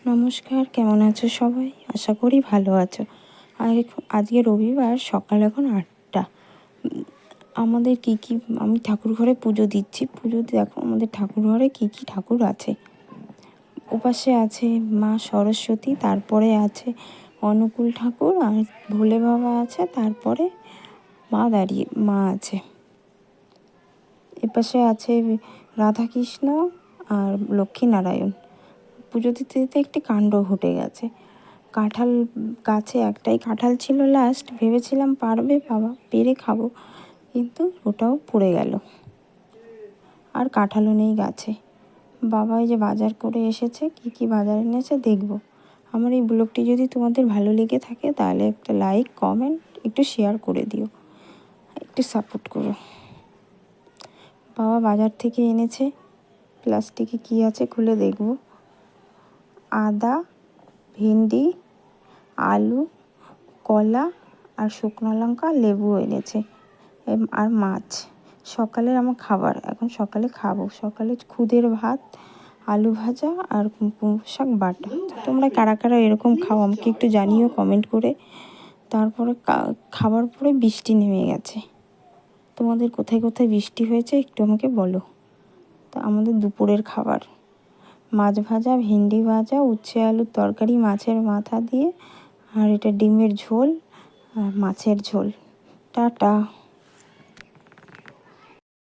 নমস্কার, কেমন আছো সবাই? আশা করি ভালো আছো। আজকে রবিবার, সকাল এখন 8টা। আমাদের আমি ঠাকুর ঘরে পুজো দিচ্ছি। দেখো আমাদের ঠাকুর ঘরে কী ঠাকুর আছে। ওপাশে আছে মা সরস্বতী, তারপরে আছে অনুকূল ঠাকুর, আর ভোলে বাবা আছে, তারপরে মা আছে। এপাশে আছে রাধাকৃষ্ণ আর লক্ষ্মীনারায়ণ। পুজো দিতে দিতে একটি কাণ্ড ঘটে গেছে। কাঁঠাল গাছে একটাই কাঁঠাল ছিল, লাস্ট ভেবেছিলাম পারবে বাবা, পেরে খাবো, কিন্তু ওটাও পড়ে গেল। আর কাঁঠালও নেই গাছে। বাবা এই যে বাজার করে এসেছে, কি বাজার এনেছে দেখবো। আমার এই ব্লগটি যদি তোমাদের ভালো লেগে থাকে তাহলে একটা লাইক, কমেন্ট, একটু শেয়ার করে দিও, একটু সাপোর্ট করো। বাবা বাজার থেকে এনেছে। প্লাস্টিকে কি আছে খুলে দেখবো। আদা, ভেন্ডি, আলু, কলা আর শুকনো লঙ্কা, লেবু এনেছে, আর মাছ। সকালের আমার খাবার, এখন সকালে খাবো। সকালে খুদের ভাত, আলু ভাজা আর কুমড়ো শাক বাটা। তোমরা কারা কারা এরকম খাও আমাকে একটু জানিও কমেন্ট করে। তারপরে খাবার পরে বৃষ্টি নেমে গেছে। তোমাদের কোথায় কোথায় বৃষ্টি হয়েছে একটু আমাকে বলো। তা আমাদের দুপুরের খাবার মাছ ভাজা, ভেন্ডি ভাজা, উচ্ছে আলুর তরকারি মাছের মাথা দিয়ে, আর এটা ডিমের ঝোল আর মাছের ঝোল। টাটা।